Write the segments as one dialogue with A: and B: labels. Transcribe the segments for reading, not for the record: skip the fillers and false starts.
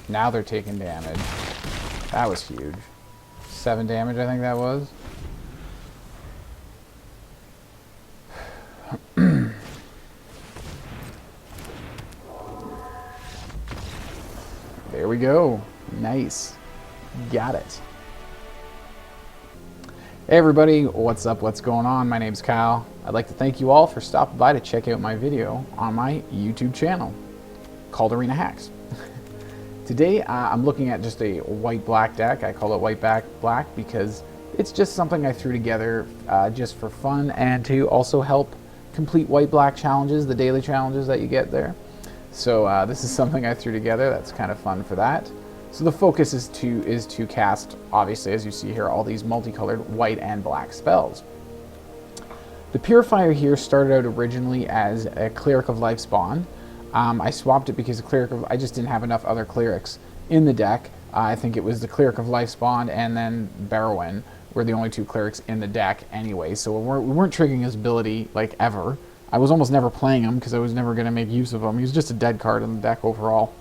A: Now they're taking damage. That was huge. 7 damage, I think that was. There we go. Nice. Got it. Hey everybody, what's up? What's going on? My name's Kyle. I'd like to thank you all for stopping by to check out my video on my YouTube channel called Arena Hacks. Today I'm looking at just a white-black deck. I call it white-black because it's just something I threw together just for fun and to also help complete white-black challenges, the daily challenges that you get there. So this is something I threw together that's kind of fun for that. So the focus is to cast, obviously, as you see here, all these multicolored white and black spells. The Purifier here started out originally as a Cleric of Life spawn. I swapped it because I just didn't have enough other clerics in the deck. I think it was the Cleric of Life spawn and then Barrowin were the only two clerics in the deck anyway. So we weren't triggering his ability like ever. I was almost never playing him because I was never going to make use of him. He was just a dead card in the deck overall.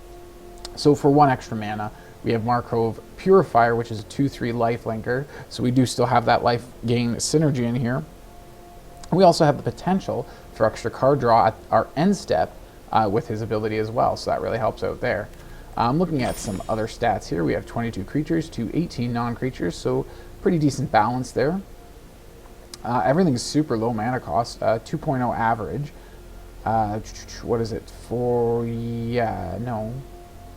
A: So for 1 extra mana, we have Orzhov Purifier, which is a 2/3 life linker. So we do still have that life gain synergy in here. We also have the potential for extra card draw at our end step with his ability as well. So that really helps out there. Looking at some other stats here, we have 22 creatures to 18 non-creatures. So pretty decent balance there. Everything's super low mana cost, 2.0 average. What is it?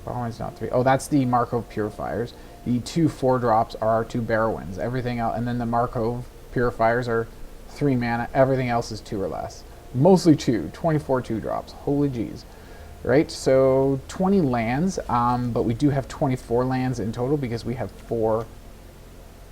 A: Barrowin's not 3. Oh, that's the Orzhov Purifiers. The 2 4-drops are our 2 Barrowins. Everything else, and then the Orzhov Purifiers are 3 mana. Everything else is 2 or less. Mostly 2. 24 2-drops. Holy jeez. Right, so 20 lands, but we do have 24 lands in total because we have 4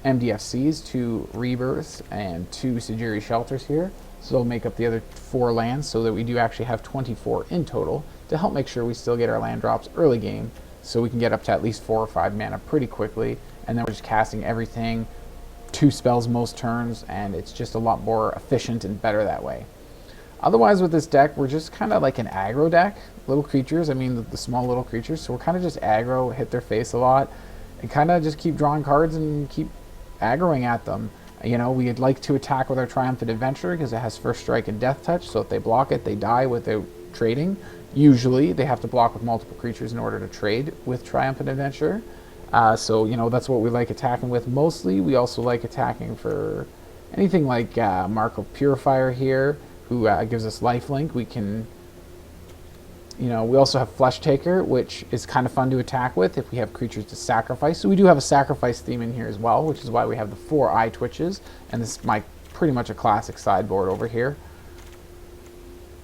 A: MDFCs, 2 Rebirths, and 2 Sejiri Shelters here. So they'll make up the other 4 lands so that we do actually have 24 in total to help make sure we still get our land drops early game so we can get up to at least 4 or 5 mana pretty quickly. And then we're just casting everything, 2 spells most turns, and it's just a lot more efficient and better that way. Otherwise with this deck, we're just kind of like an aggro deck. Little creatures, I mean the small little creatures. So we're kind of just aggro, hit their face a lot, and kind of just keep drawing cards and keep aggroing at them. You know, we'd like to attack with our Triumphant Adventurer because it has First Strike and Death Touch, so if they block it, they die without trading. Usually, they have to block with multiple creatures in order to trade with Triumphant Adventurer. So, you know, that's what we like attacking with mostly. We also like attacking for anything like Orzhov Purifier here, who gives us lifelink. We can, you know, we also have Fleshtaker, which is kind of fun to attack with if we have creatures to sacrifice. So we do have a sacrifice theme in here as well, which is why we have the 4 Eyetwitches. And this is pretty much a classic sideboard over here.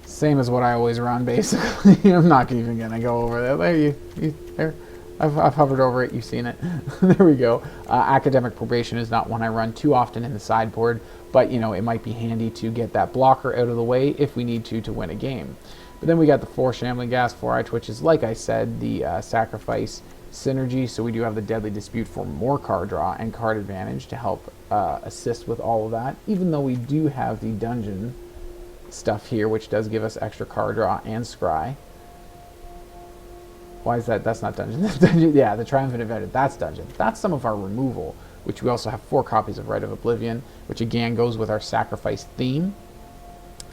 A: Same as what I always run, basically. I'm not even going to go over that. There. I've hovered over it. You've seen it. There we go. Academic Probation is not one I run too often in the sideboard, but, you know, it might be handy to get that blocker out of the way if we need to win a game. But then we got the 4 Shambling Ghast, 4 Eyetwitches. Like I said, the sacrifice synergy. So we do have the Deadly Dispute for more card draw and card advantage to help assist with all of that, even though we do have the dungeon stuff here, which does give us extra card draw and scry. Why is that? That's not dungeon. Yeah, the Triumphant Adventurer, that's dungeon. That's some of our removal, which we also have 4 copies of Rite of Oblivion, which again goes with our sacrifice theme.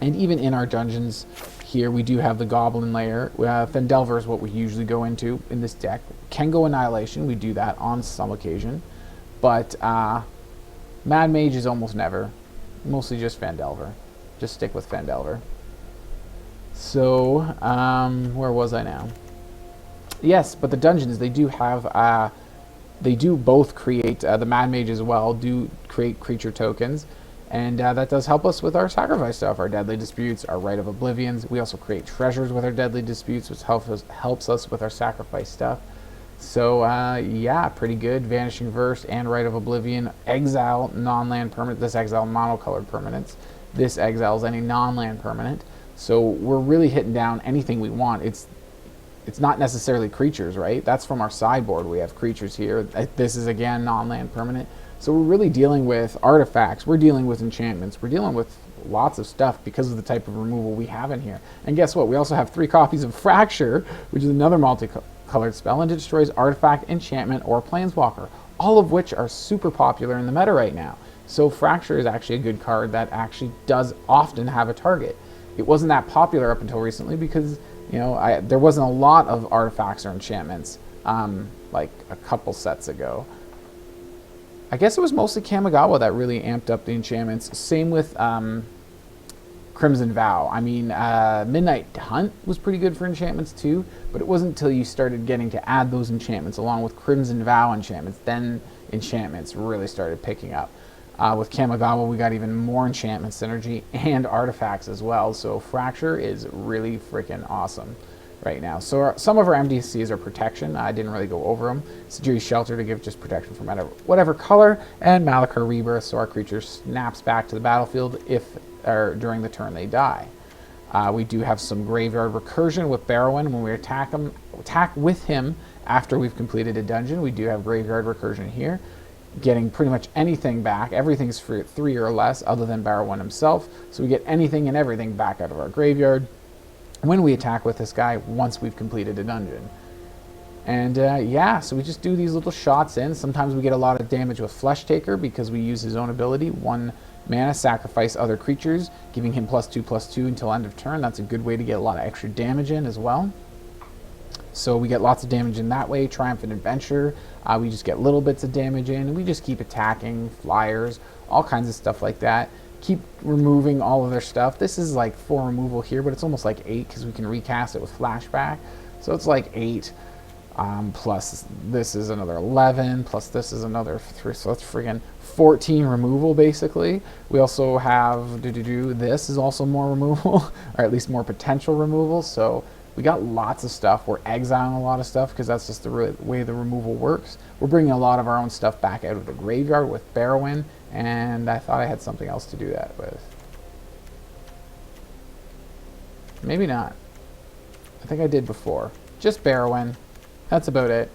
A: And even in our dungeons here, we do have the Goblin Lair. Fendelver is what we usually go into in this deck. Can go Annihilation, we do that on some occasion. But Mad Mage is almost never. Mostly just Fendelver. Just stick with Fendelver. So, where was I now? Yes, but the dungeons, they do have, they do both create, the Mad Mage as well, do create creature tokens. And that does help us with our sacrifice stuff, our Deadly Disputes, our Rite of Oblivions. We also create treasures with our Deadly Disputes, which helps us with our sacrifice stuff. So, yeah, pretty good. Vanishing Verse and Rite of Oblivion. Exile non-land permanent. This exile monocolored permanents. This exiles any non-land permanent. So we're really hitting down anything we want. It's not necessarily creatures, right? That's from our sideboard. We have creatures here. This is, again, non-land permanent. So we're really dealing with artifacts. We're dealing with enchantments. We're dealing with lots of stuff because of the type of removal we have in here. And guess what? We also have 3 copies of Fracture, which is another colored spell, and it destroys artifact, enchantment, or planeswalker, all of which are super popular in the meta right now. So Fracture is actually a good card that actually does often have a target. It wasn't that popular up until recently because, you know, there wasn't a lot of artifacts or enchantments like a couple sets ago. I guess it was mostly Kamigawa that really amped up the enchantments. Same with Crimson Vow. I mean, Midnight Hunt was pretty good for enchantments too, but it wasn't until you started getting to add those enchantments along with Crimson Vow enchantments, then enchantments really started picking up. With Kamigawa, we got even more enchantment synergy and artifacts as well, so Fracture is really freaking awesome right now. So some of our MDCs are protection. I didn't really go over them. Sejiri Shelter to give just protection from whatever color, and Malakir Rebirth, so our creature snaps back to the battlefield if or during the turn they die. We do have some graveyard recursion with Barrowin. When we attack with him after we've completed a dungeon, we do have graveyard recursion here, getting pretty much anything back. Everything's for 3 or less other than Barrowin himself, so we get anything and everything back out of our graveyard when we attack with this guy once we've completed a dungeon. And yeah, so we just do these little shots in. Sometimes we get a lot of damage with Fleshtaker because we use his own ability. 1 mana, sacrifice other creatures, giving him +2/+2 until end of turn. That's a good way to get a lot of extra damage in as well. So we get lots of damage in that way. Triumphant Adventurer, we just get little bits of damage in, and we just keep attacking, flyers, all kinds of stuff like that. Keep removing all of their stuff. This is like 4 removal here, but it's almost like 8 because we can recast it with flashback. So it's like 8, plus this is another 11, plus this is another 3, so that's friggin' 14 removal basically. We also have, this is also more removal, or at least more potential removal, so we got lots of stuff. We're exiling a lot of stuff because that's just the way the removal works. We're bringing a lot of our own stuff back out of the graveyard with Barrowin, and I thought I had something else to do that with. Maybe not. I think I did before. Just Barrowin. That's about it.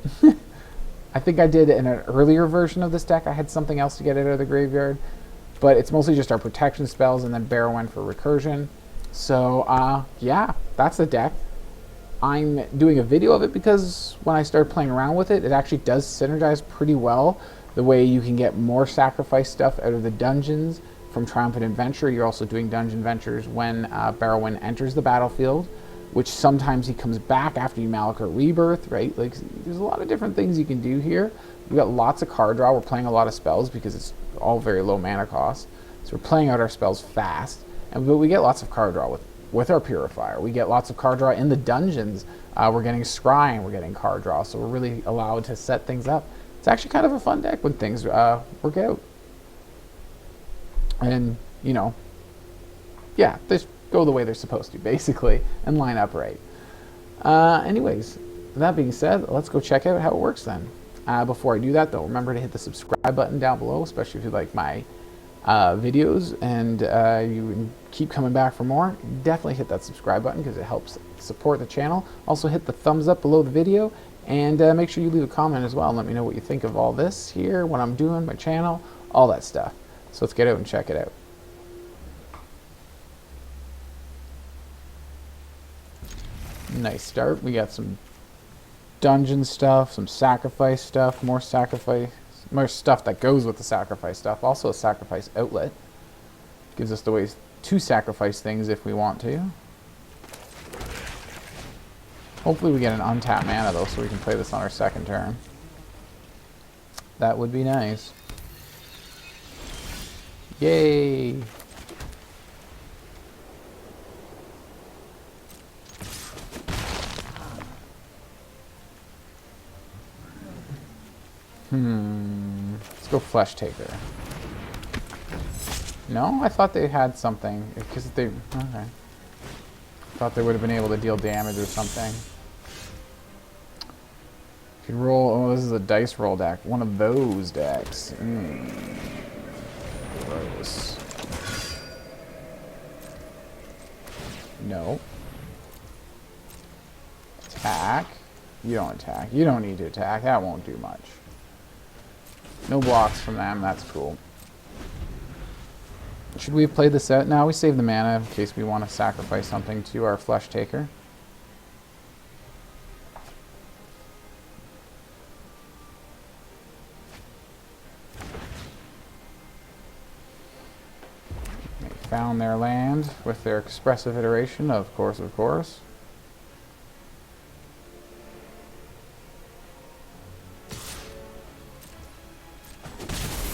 A: I think I did in an earlier version of this deck. I had something else to get out of the graveyard, but it's mostly just our protection spells and then Barrowin for recursion. So yeah, that's the deck. I'm doing a video of it because when I started playing around with it, it actually does synergize pretty well. The way you can get more sacrifice stuff out of the dungeons from Triumphant Adventurer. You're also doing dungeon ventures when Barrowin enters the battlefield, which sometimes he comes back after you Malakir Rebirth, right? Like, there's a lot of different things you can do here. We've got lots of card draw. We're playing a lot of spells because it's all very low mana cost. So we're playing out our spells fast, but we get lots of card draw with our Purifier. We get lots of card draw in the dungeons. We're getting Scrying, we're getting card draw, so we're really allowed to set things up. It's actually kind of a fun deck when things work out. And, you know, yeah, they go the way they're supposed to, basically, and line up right. Anyways, that being said, let's go check out how it works then. Before I do that, though, remember to hit the subscribe button down below, especially if you like my videos and you keep coming back for more. Definitely hit that subscribe button because it helps support the channel. Also hit the thumbs up below the video, and make sure you leave a comment as well and let me know what you think of all this here, what I'm doing, my channel, all that stuff. So let's get out and check it out. Nice start. We got some dungeon stuff, some sacrifice stuff, more stuff that goes with the sacrifice stuff. Also a sacrifice outlet. Gives us the ways to sacrifice things if we want to. Hopefully we get an untapped mana though, so we can play this on our second turn. That would be nice. Yay! Let's go Fleshtaker. No, I thought they had something because they. Okay. Thought they would have been able to deal damage or something. Could roll. Oh, this is a dice roll deck. One of those decks. Gross. No. Attack. You don't attack. You don't need to attack. That won't do much. No blocks from them. That's cool. Should we have played this out? Now we save the mana in case we want to sacrifice something to our Fleshtaker. found their land with their expressive iteration, of course, of course.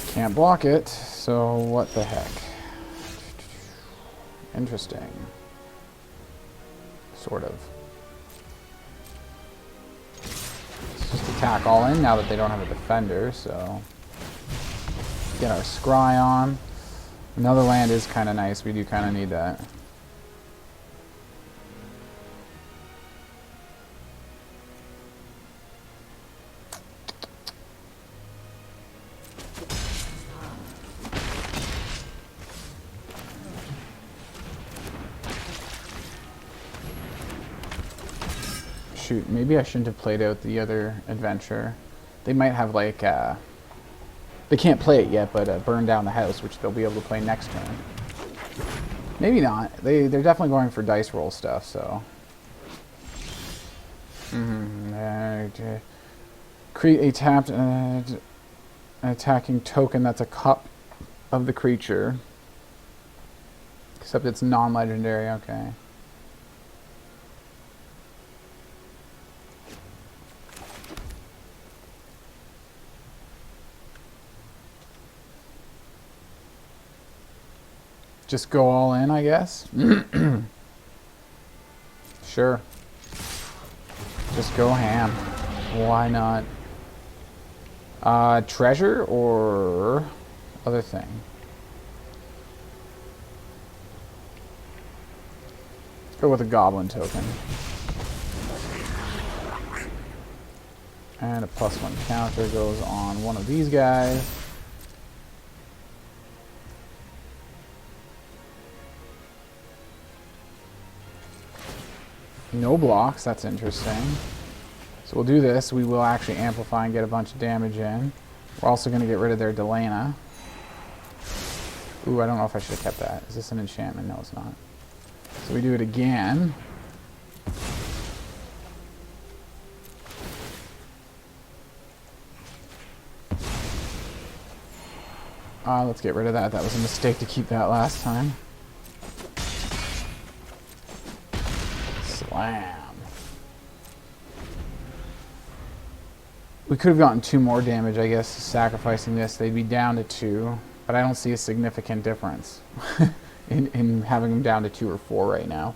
A: Can't block it, so what the heck. Interesting. Sort of. Let's just attack all in now that they don't have a defender, so... Get our scry on. Another land is kind of nice. We do kind of need that. Shoot, maybe I shouldn't have played out the other adventure. They might have like they can't play it yet, but burn down the house, which they'll be able to play next turn. Maybe not. They're definitely going for dice roll stuff, so. Create a tapped attacking token that's a cop of the creature. Except it's non-legendary, okay. Just go all in, I guess. Sure. Just go ham. Why not? Treasure or other thing? Let's go with a goblin token. And a +1 counter goes on one of these guys. No blocks, that's interesting. So we'll do this. We will actually amplify and get a bunch of damage in. We're also going to get rid of their Delana. Ooh, I don't know if I should have kept that. Is this an enchantment? No, it's not. So we do it again. Let's get rid of that. That was a mistake to keep that last time. Slam. We could have gotten 2 more damage, I guess, sacrificing this. They'd be down to 2, but I don't see a significant difference in having them down to 2 or 4 right now.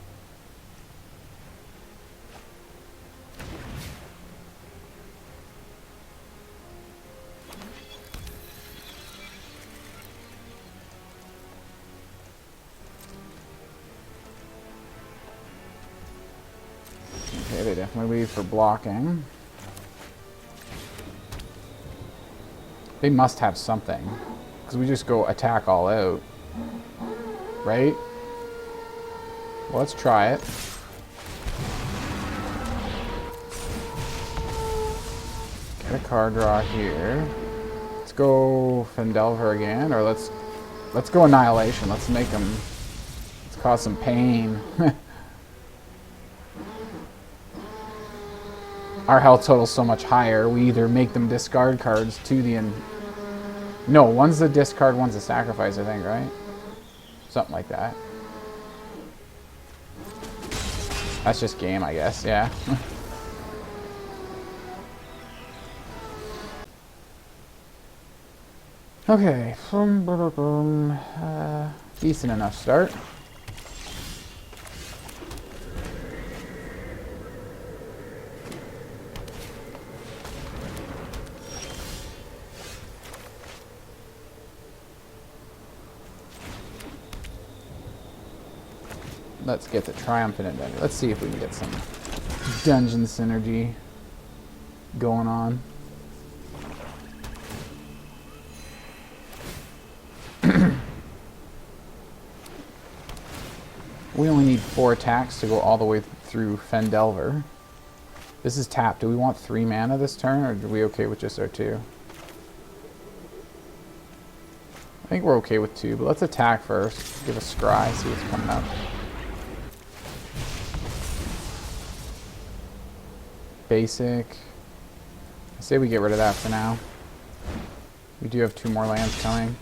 A: Okay, they definitely leave for blocking. They must have something, because we just go attack all out, right? Well, let's try it. Get a card draw here. Let's go Phandelver again, or let's go Annihilation. Let's make them. Let's cause some pain. Our health total's so much higher. We either make them discard cards to the end. No, one's a discard, one's a sacrifice, I think, right? Something like that. That's just game, I guess, yeah. Okay. Decent enough start. Let's get the Triumphant Adventurer. Let's see if we can get some dungeon synergy going on. We only need 4 attacks to go all the way through Phandelver. This is tapped. Do we want 3 mana this turn, or are we okay with just our 2? I think we're okay with 2, but let's attack first. Give a scry, see what's coming up. Basic. I say we get rid of that for now. We do have 2 more lands coming.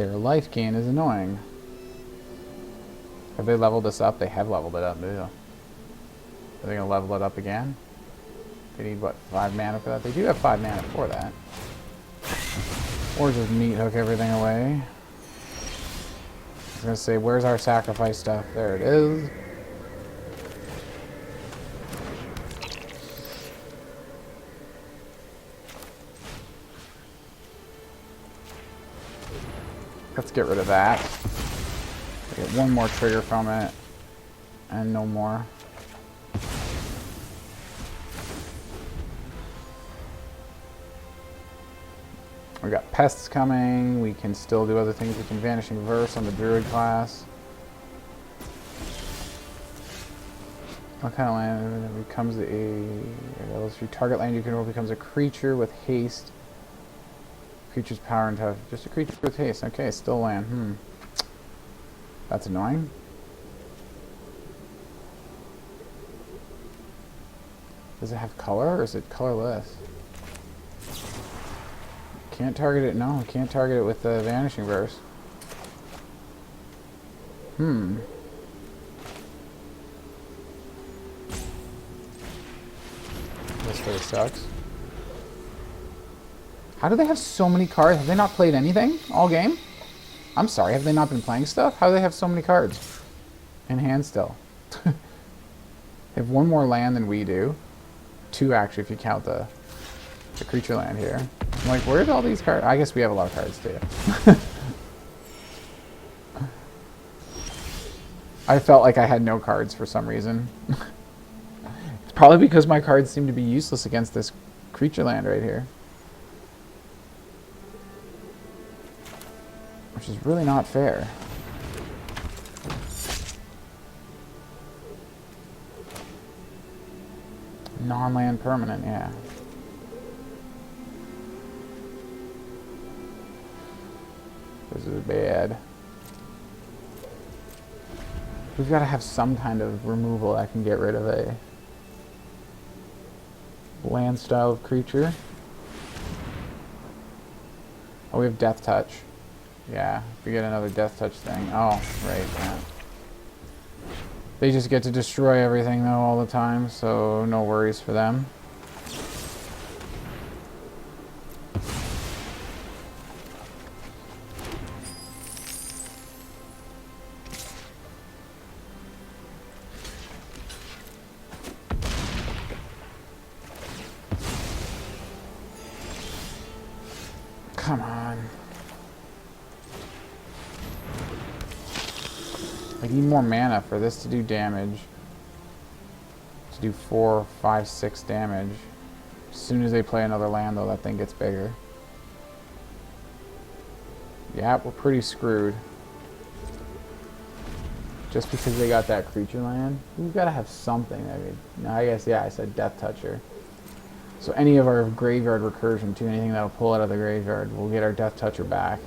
A: Their life gain is annoying. Have they leveled this up? They have leveled it up, dude. Are they going to level it up again? They need, what, 5 mana for that? They do have 5 mana for that. Or just meat hook everything away. I was going to say, where's our sacrifice stuff? There it is. Let's get rid of that. Get one more trigger from it. And no more. We got pests coming. We can still do other things. We can Vanishing Verse on the Druid class. What kind of land? It becomes a target land you control becomes a creature with haste. Creature's power and tough. Just a creature with haste. Okay, still land. That's annoying. Does it have color or is it colorless? Can't target it. No, can't target it with the Vanishing Verse. This really sucks. How do they have so many cards? Have they not played anything all game? I'm sorry, have they not been playing stuff? How do they have so many cards in hand still? They have one more land than we do. 2 actually, if you count the creature land here. I'm like, where's all these cards? I guess we have a lot of cards too. I felt like I had no cards for some reason. It's probably because my cards seem to be useless against this creature land right here. Which is really not fair. Non-land permanent, yeah. This is bad. We've got to have some kind of removal that can get rid of a land style of creature. Oh, we have Death Touch. Yeah, if we get another Death Touch thing. Oh, right, yeah. They just get to destroy everything, though, all the time, so no worries for them. Come on. I need more mana for this to do damage. To do 4, 5, 6 damage. As soon as they play another land, though, that thing gets bigger. Yeah, we're pretty screwed. Just because they got that creature land. We've got to have something. I guess, yeah, I said Death Toucher. So any of our graveyard recursion to anything that'll pull out of the graveyard, we'll get our Death Toucher back.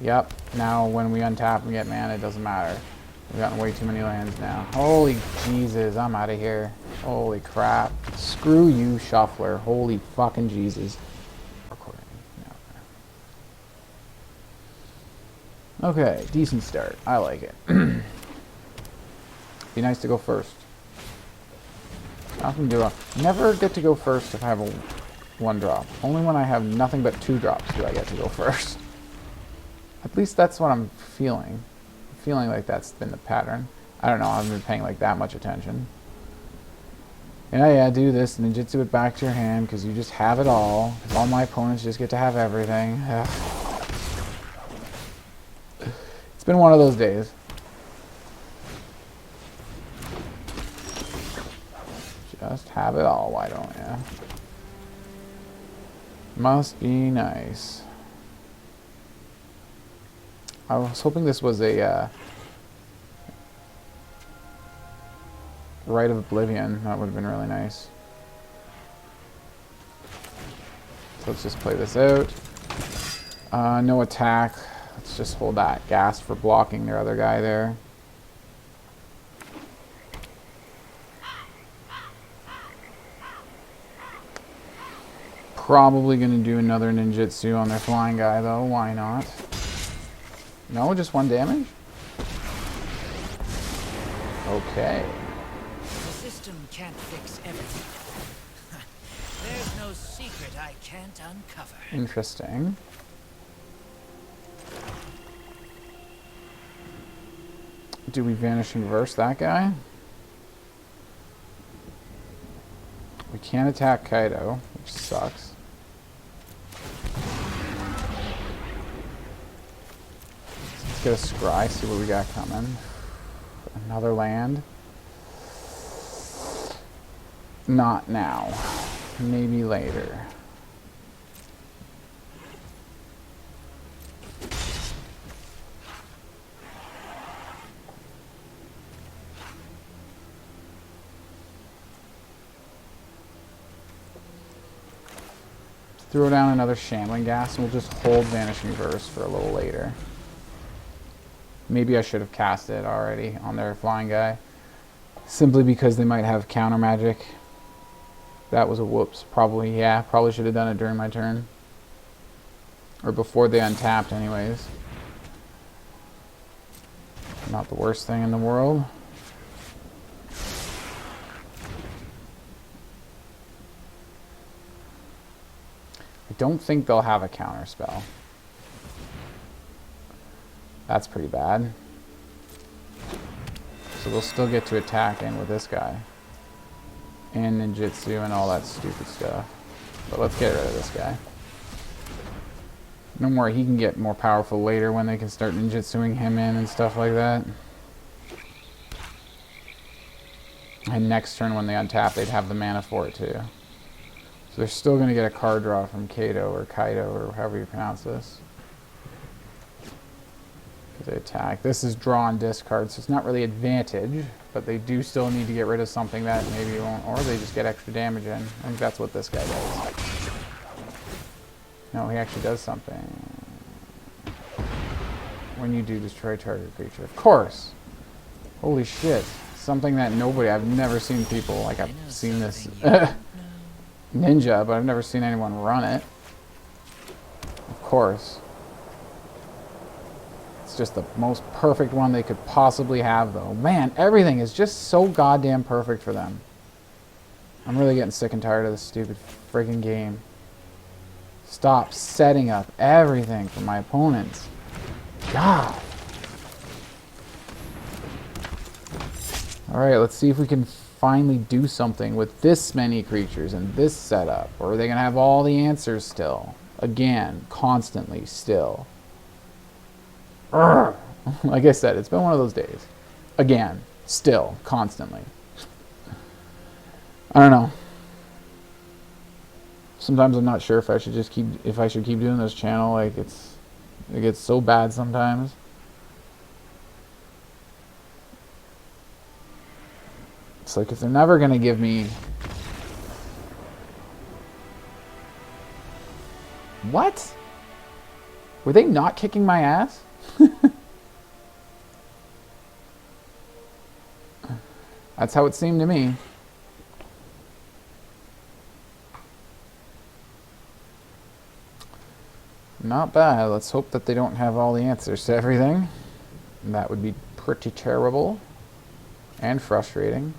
A: Yep, now when we untap and get mana, it doesn't matter. We've gotten way too many lands now. Holy Jesus, I'm out of here. Holy crap. Screw you, Shuffler. Holy fucking Jesus. Recording. Okay, decent start. I like it. Be nice to go first. I often do. Never get to go first if I have a 1 drop. Only when I have nothing but 2 drops do I get to go first. At least that's what I'm feeling. I'm feeling like that's been the pattern. I don't know, I haven't been paying like that much attention. Yeah, do this, ninjutsu it back to your hand, because you just have it all. Because all my opponents just get to have everything. Ugh. It's been one of those days. Just have it all, why don't ya? Must be nice. I was hoping this was a Rite of Oblivion. That would have been really nice. So let's just play this out. No attack. Let's just hold that Ghast for blocking their other guy there. Probably going to do another ninjutsu on their flying guy, though. Why not? No, just 1 damage? Okay.
B: The system can't fix everything. There's no secret I can't uncover.
A: Interesting. Do we Vanishing Verse that guy? We can't attack Kaido, which sucks. Let's get a scry, see what we got coming. Another land. Not now. Maybe later. Throw down another Shambling Ghast, and we'll just hold Vanishing Verse for a little later. Maybe I should have cast it already on their flying guy, simply because they might have counter magic. That was a whoops. Probably, yeah, probably should have done it during my turn. Or before they untapped anyways. Not the worst thing in the world. I don't think they'll have a counter spell. That's pretty bad. So they'll still get to attack in with this guy. And ninjutsu and all that stupid stuff. But let's get rid of this guy. No more, he can get more powerful later when they can start ninjutsuing him in and stuff like that. And next turn when they untap, they'd have the mana for it too. So they're still going to get a card draw from Kaido or however you pronounce this. They attack. This is draw and discard, so it's not really advantage, but they do still need to get rid of something that maybe won't, or they just get extra damage in. I think that's what this guy does. No, he actually does something. When you do destroy target creature. Of course! Holy shit. Something that I've never seen people, like I've seen this ninja, but I've never seen anyone run it. Of course. It's just the most perfect one they could possibly have, though. Man, everything is just so goddamn perfect for them. I'm really getting sick and tired of this stupid friggin' game. Stop setting up everything for my opponents. God. Alright, let's see if we can finally do something with this many creatures and this setup. Or are they going to have all the answers still? Again, constantly, still. Urgh. Like I said, it's been one of those days. Again, still, constantly. I don't know. Sometimes I'm not sure if I should keep doing this channel. Like it gets so bad sometimes. It's like if they're never gonna give me what? Were they not kicking my ass? That's how it seemed to me. Not bad. Let's hope that they don't have all the answers to everything. And that would be pretty terrible and frustrating.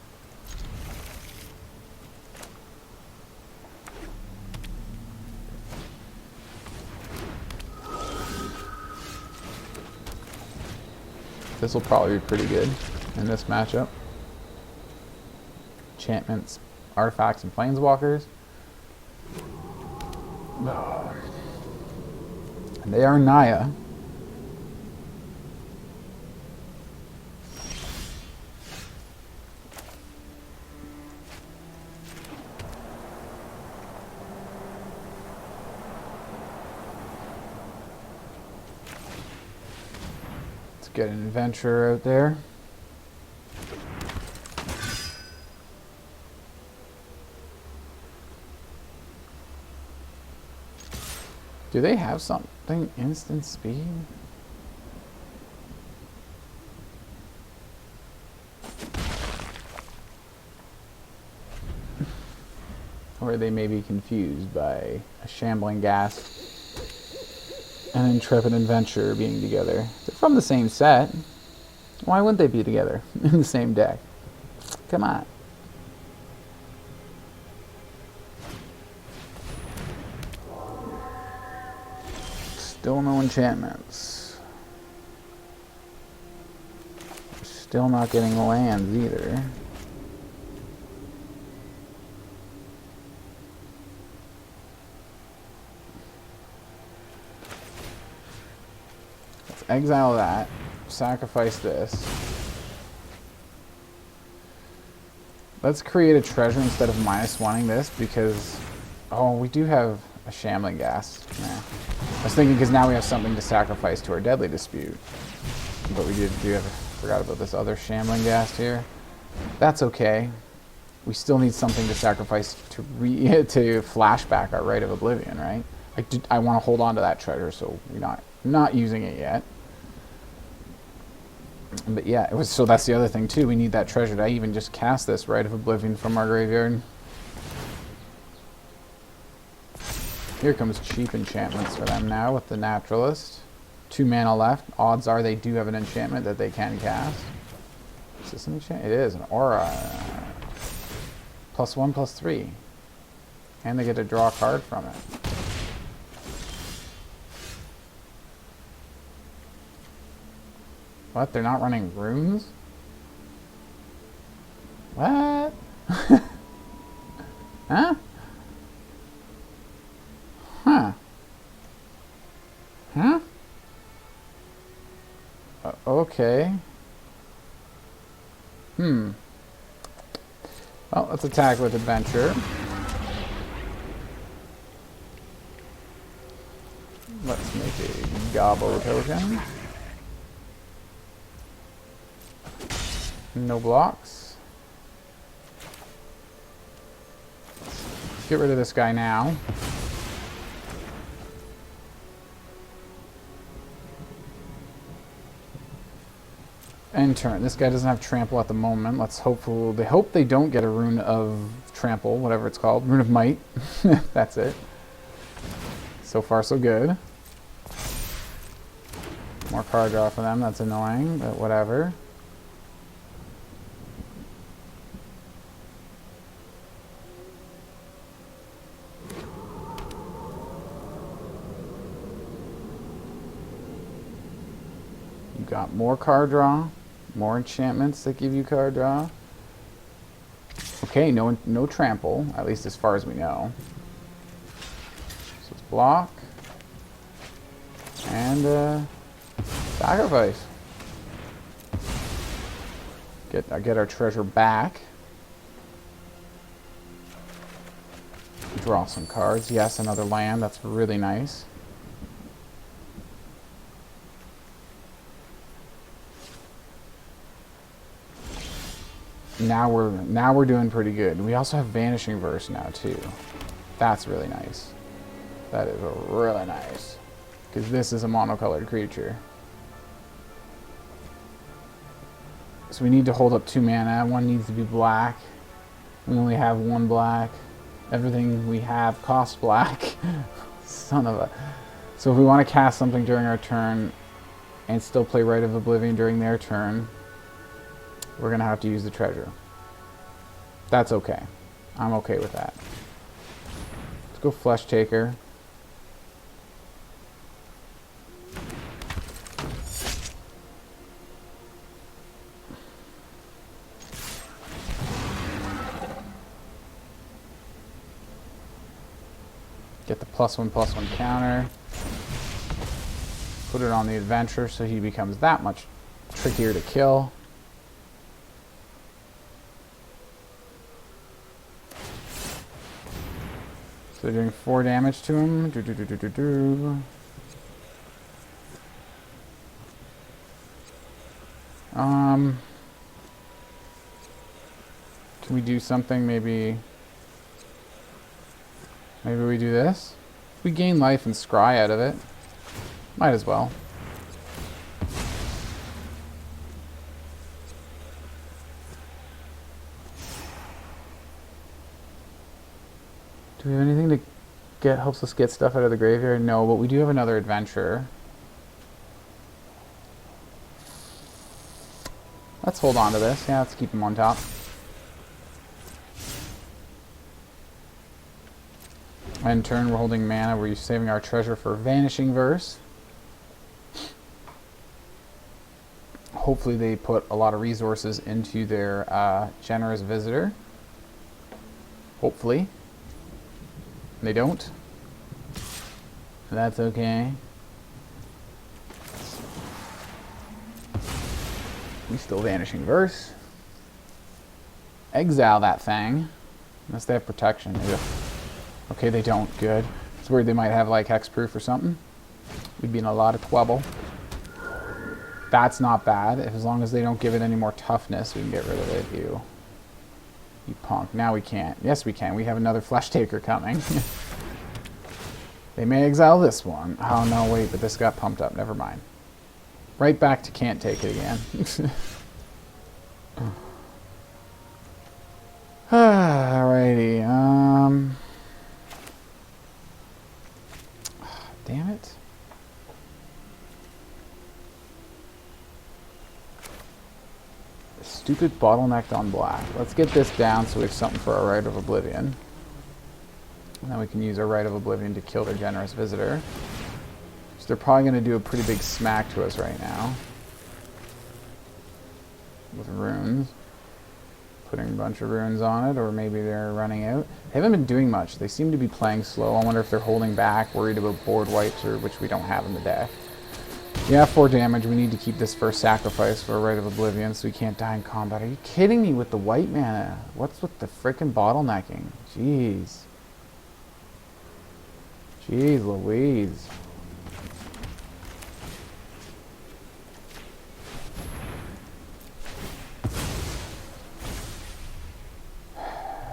A: This will probably be pretty good in this matchup. Enchantments, artifacts, and planeswalkers. And they are Naya. Let's get an adventurer out there. Do they have something instant speed? Or they may be confused by a Shambling Ghast and Intrepid Adventurer being together. They're from the same set. Why wouldn't they be together in the same deck? Come on. Still no enchantments. Still not getting lands either. Let's exile that. Sacrifice this. Let's create a treasure instead of -1ing this because, oh, we do have a Shambling Ghast. Nah. I was thinking because now we have something to sacrifice to our Deadly Dispute. But we forgot about this other Shambling Ghast here. That's okay. We still need something to sacrifice to flashback our Rite of Oblivion, right? I want to hold on to that treasure, so we're not using it yet. But yeah, so that's the other thing too. We need that treasure to even just cast this Rite of Oblivion from our graveyard. Here comes cheap enchantments for them now with the Naturalist. 2 mana left. Odds are they do have an enchantment that they can cast. Is this an enchantment? It is an aura. +1/+3. And they get to draw a card from it. What? They're not running runes? What? Huh? Huh? Huh? Okay. Well, let's attack with Adventure. Let's make a Gobbo token. No blocks. Let's get rid of this guy now. End turn. This guy doesn't have trample at the moment. Let's hope they don't get a rune of trample, whatever it's called. Rune of might. That's it. So far so good. More card draw for them. That's annoying, but whatever. You got more card draw. More enchantments that give you card draw. Okay, no trample, at least as far as we know. So it's block. And sacrifice. Get our treasure back. Draw some cards. Yes, another land. That's really nice. Now we're doing pretty good. We also have Vanishing Verse now too. That's really nice. That is really nice. Because this is a monocolored creature. So we need to hold up 2 mana. One needs to be black. We only have 1 black. Everything we have costs black. Son of a... So if we want to cast something during our turn and still play Rite of Oblivion during their turn, we're going to have to use the treasure. That's okay. I'm okay with that. Let's go Fleshtaker. Get the +1/+1 counter. Put it on the Adventurer so he becomes that much trickier to kill. So they're doing 4 damage to him. Can we do something? Maybe we do this. We gain life and scry out of it. Might as well. Do we have anything to get helps us get stuff out of the graveyard? No, but we do have another adventurer. Let's hold on to this. Yeah, let's keep him on top. In turn, we're holding mana. We're saving our treasure for Vanishing Verse. Hopefully they put a lot of resources into their generous visitor. Hopefully. They don't. That's okay. We still Vanishing Verse. Exile that thing. Unless they have protection. Okay, they don't. Good. It's weird they might have like hexproof or something. We'd be in a lot of trouble. That's not bad. As long as they don't give it any more toughness, we can get rid of it. You punk. Now we can't. Yes, we can. We have another Fleshtaker coming. They may exile this one. Oh, no, wait, but this got pumped up. Never mind. Right back to can't take it again. Alrighty. Damn it. Stupid bottlenecked on black. Let's get this down so we have something for our Rite of Oblivion. And then we can use our Rite of Oblivion to kill their generous visitor. So they're probably going to do a pretty big smack to us right now. With runes. Putting a bunch of runes on it, or maybe they're running out. They haven't been doing much. They seem to be playing slow. I wonder if they're holding back, worried about board wipes, or which we don't have in the deck. Yeah, 4 damage. We need to keep this first sacrifice for a Rite of Oblivion, so we can't die in combat. Are you kidding me with the white mana? What's with the frickin' bottlenecking? Jeez. Jeez Louise.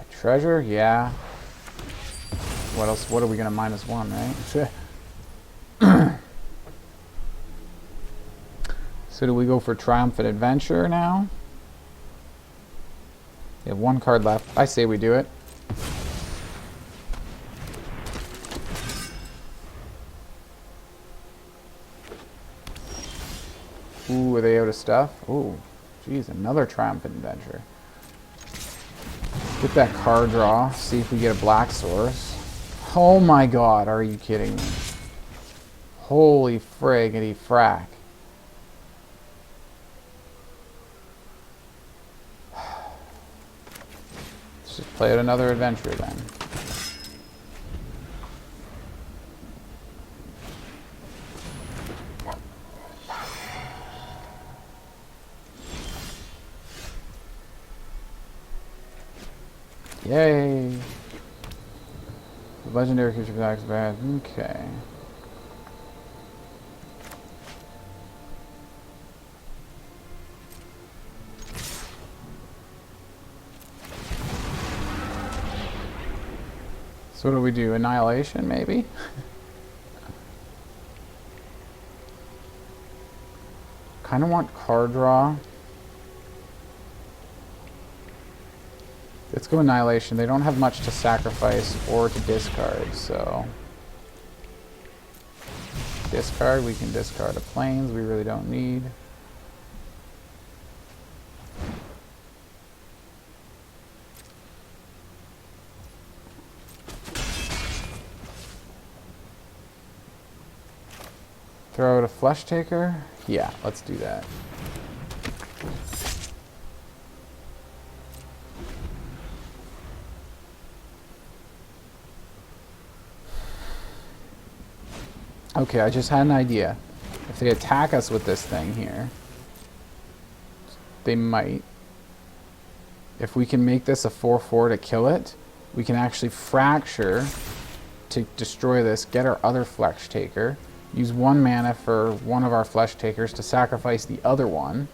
A: Treasure? Yeah. What else? What are we gonna -1, right? So do we go for Triumphant Adventurer now? We have 1 card left. I say we do it. Ooh, are they out of stuff? Ooh, geez, another Triumphant Adventurer. Get that card draw. See if we get a black source. Oh my god, are you kidding me? Holy friggity frack. Let's just play out another adventure then. Yay! The legendary creature attacks bad. Okay. So what do we do? Annihilation, maybe? Kind of want card draw. Let's go Annihilation. They don't have much to sacrifice or to discard, so... Discard, we can discard a Plains we really don't need. Throw out a Fleshtaker? Yeah, let's do that. Okay, I just had an idea. If they attack us with this thing here, they might. If we can make this a 4/4 to kill it, we can actually fracture to destroy this, get our other Fleshtaker, use 1 mana for one of our Fleshtakers to sacrifice the other one,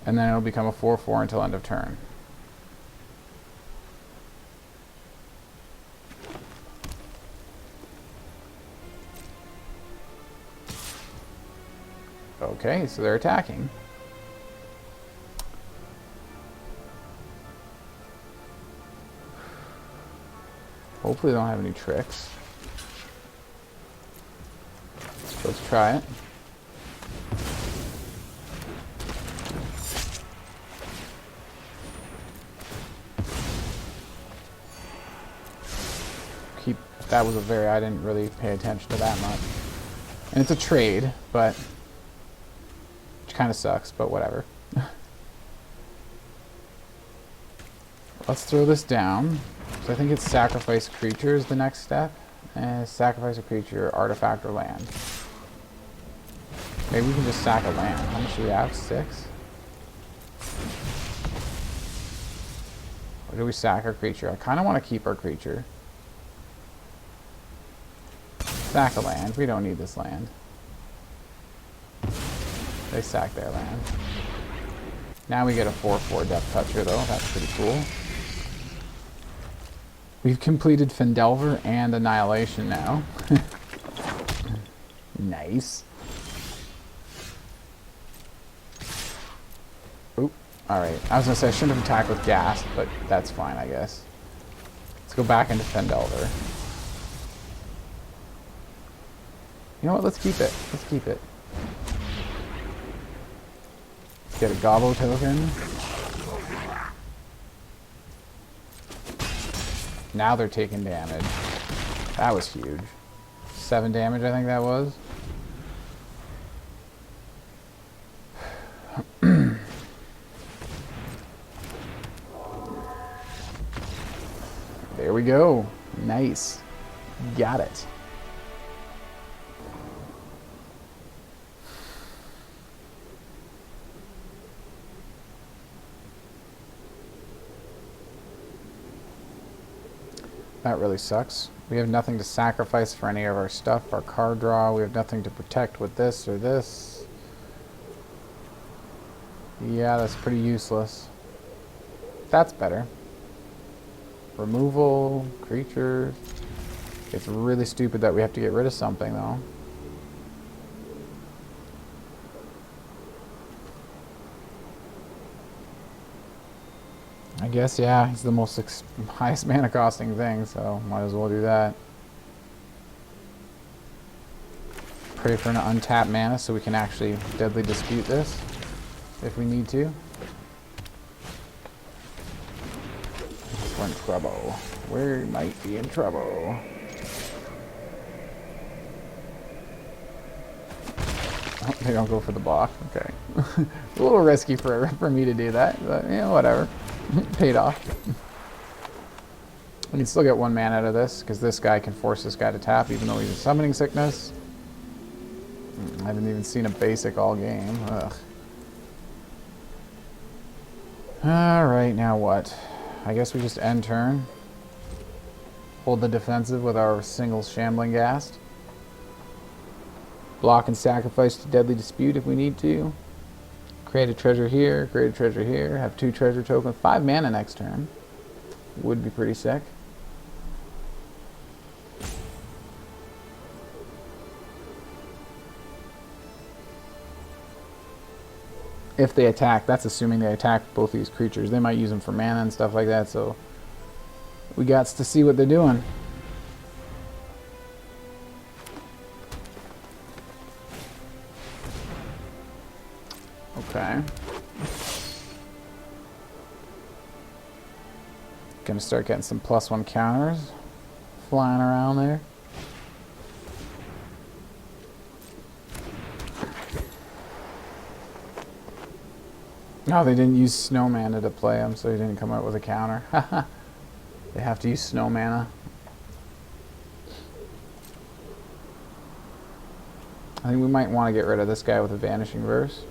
A: and then it'll become a 4/4 until end of turn. Okay, so they're attacking. Hopefully they don't have any tricks. Let's try it. That was I didn't really pay attention to that much. And it's a trade, but which kind of sucks, but whatever. Let's throw this down. So I think it's sacrifice creature is the next step. And sacrifice a creature, artifact, or land. Maybe we can just sack a land. How much do we have? 6? Or do we sack our creature? I kind of want to keep our creature. Sack a land. We don't need this land. They sack their land. Now we get a 4/4 Death Toucher, though. That's pretty cool. We've completed Fendelver and Annihilation now. Nice. Oop. Alright. I was going to say I shouldn't have attacked with Ghast, but that's fine, I guess. Let's go back into Fendelver. You know what? Let's keep it. Let's keep it. Let's get a Gobbo token. Now they're taking damage. That was huge. 7 damage, I think that was. There we go. Nice. Got it. That really sucks. We have nothing to sacrifice for any of our stuff, our card draw. We have nothing to protect with this or this. Yeah, that's pretty useless. That's better. Removal, creatures. It's really stupid that we have to get rid of something, though. I guess, yeah, he's the most highest mana costing thing, so might as well do that. Pray for an untapped mana so we can actually Deadly Dispute this, if we need to. We're in trouble. We might be in trouble. Oh, they don't go for the block, okay. A little risky for me to do that, but yeah, whatever. Paid off. We can still get 1 mana out of this, because this guy can force this guy to tap, even though he's in Summoning Sickness. I haven't even seen a basic all game. Ugh. Alright, now what? I guess we just end turn. Hold the defensive with our single Shambling Ghast. Block and sacrifice to Deadly Dispute if we need to. Create a treasure here, create a treasure here, have 2 treasure tokens, 5 mana next turn. Would be pretty sick. If they attack, that's assuming they attack both these creatures. They might use them for mana and stuff like that, so we got to see what they're doing. Okay. Gonna start getting some +1 counters flying around there. No, they didn't use snow mana to play him, so he didn't come out with a counter. They have to use snow mana. I think we might want to get rid of this guy with a Vanishing Verse.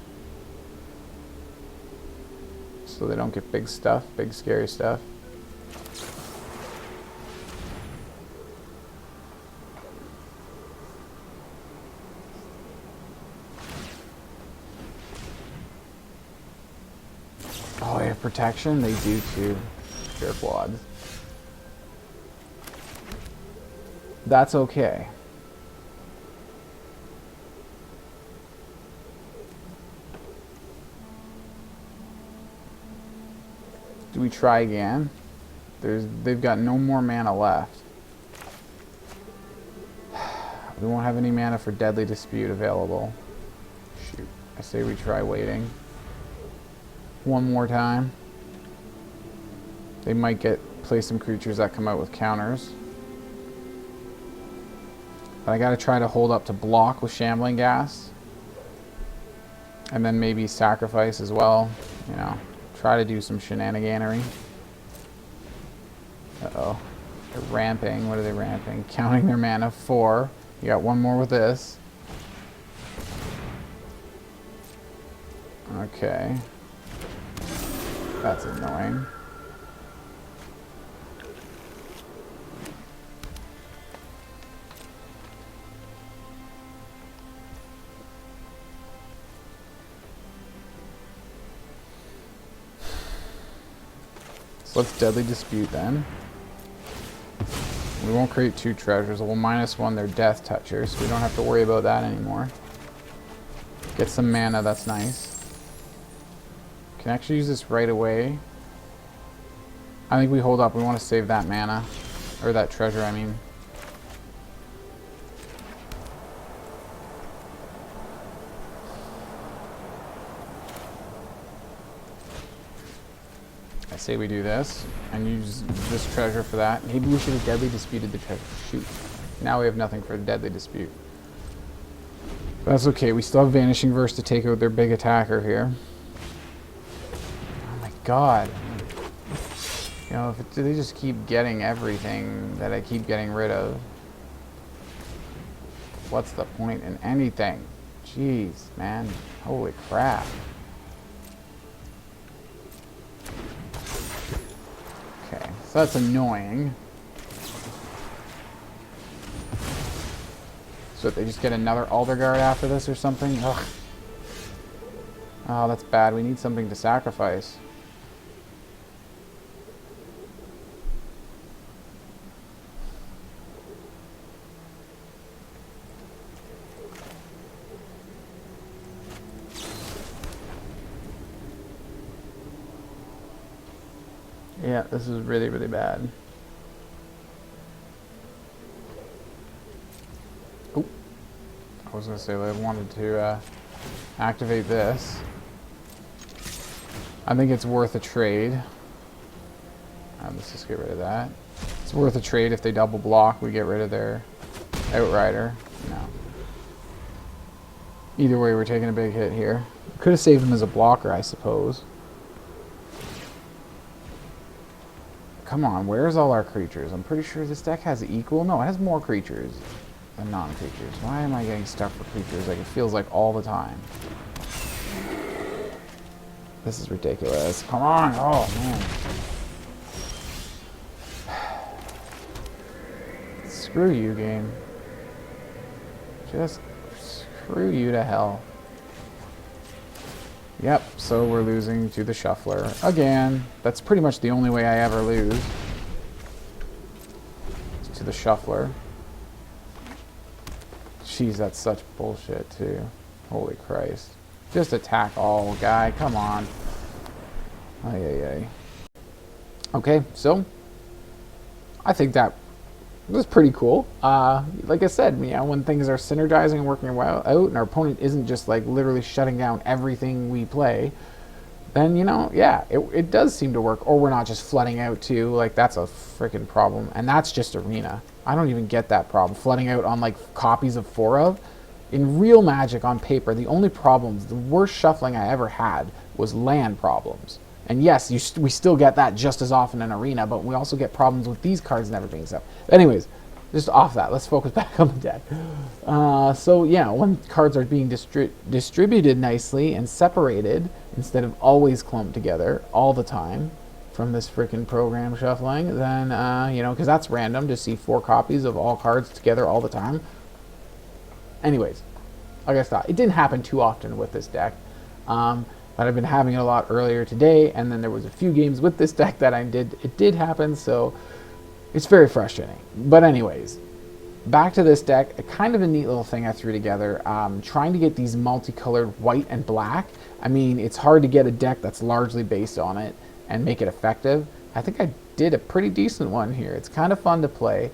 A: So they don't get big stuff, big scary stuff. Oh, they have protection? They do too. Jerkwads. That's okay. Do we try again? They've got no more mana left. We won't have any mana for Deadly Dispute available. Shoot. I say we try waiting. One more time. They might play some creatures that come out with counters. But I gotta try to hold up to block with Shambling Ghast. And then maybe sacrifice as well. You know, try to do some shenaniganery. Uh-oh. They're ramping. What are they ramping? Counting their mana. 4. You got one more with this. Okay. That's annoying. So let's Deadly Dispute then. We won't create 2 treasures. We'll -1 their Death Touchers, so we don't have to worry about that anymore. Get some mana, that's nice. Can actually use this right away. I think we hold up. We want to save that mana. Or that treasure, I mean. I say we do this and use this treasure for that. Maybe we should have Deadly Disputed the treasure. Shoot. Now we have nothing for Deadly Dispute. But that's okay. We still have Vanishing Verse to take out their big attacker here. Oh my god. You know, if they just keep getting everything that I keep getting rid of, what's the point in anything? Jeez, man. Holy crap. Okay, so that's annoying. So they just get another Alder Guard after this or something? Ugh. Oh, that's bad. We need something to sacrifice. Yeah, this is really, really bad. Oh, I was going to say that I wanted to activate this. I think it's worth a trade. Let's just get rid of that. It's worth a trade if they double block. We get rid of their Outrider. No. Either way, we're taking a big hit here. Could have saved him as a blocker, I suppose. Come on, where's all our creatures? I'm pretty sure this deck has equal. No, it has more creatures than non-creatures. Why am I getting stuck for creatures like it feels like all the time? This is ridiculous. Come on! Oh, man. Screw you, game. Just screw you to hell. Yep, so we're losing to the Shuffler. Again, that's pretty much the only way I ever lose. It's to the Shuffler. Jeez, that's such bullshit, too. Holy Christ. Just attack all, guy. Come on. Ay, ay, ay. Okay, so I think that was pretty cool. Like I said, you know, when things are synergizing and working well out, and our opponent isn't just like literally shutting down everything we play, then, you know, yeah, it does seem to work. Or we're not just flooding out too. Like, that's a freaking problem. And that's just Arena. I don't even get that problem. Flooding out on like copies of 4 of. In real Magic on paper, the only problems, the worst shuffling I ever had was land problems. And yes, we still get that just as often in Arena, but we also get problems with these cards never being set. Anyways, just off that, let's focus back on the deck. So yeah, when cards are being distributed nicely and separated, instead of always clumped together all the time from this freaking program shuffling, then, you know, because that's random to see 4 copies of all cards together all the time. Anyways, like I thought, it didn't happen too often with this deck. But I've been having it a lot earlier today, and then there was a few games with this deck that it did happen, so it's very frustrating. But anyways, back to this deck, a kind of a neat little thing I threw together, trying to get these multicolored white and black. I mean, it's hard to get a deck that's largely based on it and make it effective. I think I did a pretty decent one here. It's kind of fun to play.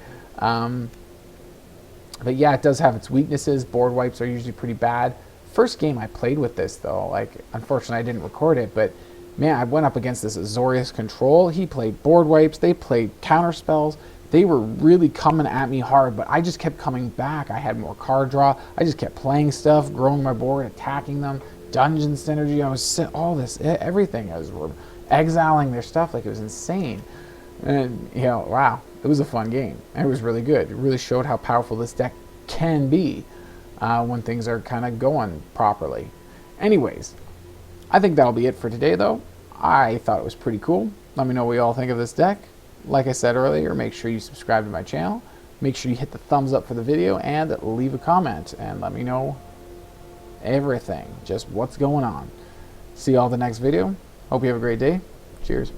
A: But yeah, it does have its weaknesses. Board wipes are usually pretty bad. First game I played with this, though, like, unfortunately I didn't record it, but man, I went up against this Azorius Control. He played board wipes. They played counter spells. They were really coming at me hard, but I just kept coming back. I had more card draw. I just kept playing stuff, growing my board, attacking them. Dungeon synergy. I was all this, everything. I was exiling their stuff like it was insane. And, you know, wow, it was a fun game. And it was really good. It really showed how powerful this deck can be when things are kind of going properly. Anyways, I think that'll be it for today, though. I thought it was pretty cool. Let me know what you all think of this deck. Like I said earlier, make sure you subscribe to my channel. Make sure you hit the thumbs up for the video and leave a comment and let me know everything, just what's going on. See you all in the next video. Hope you have a great day. Cheers.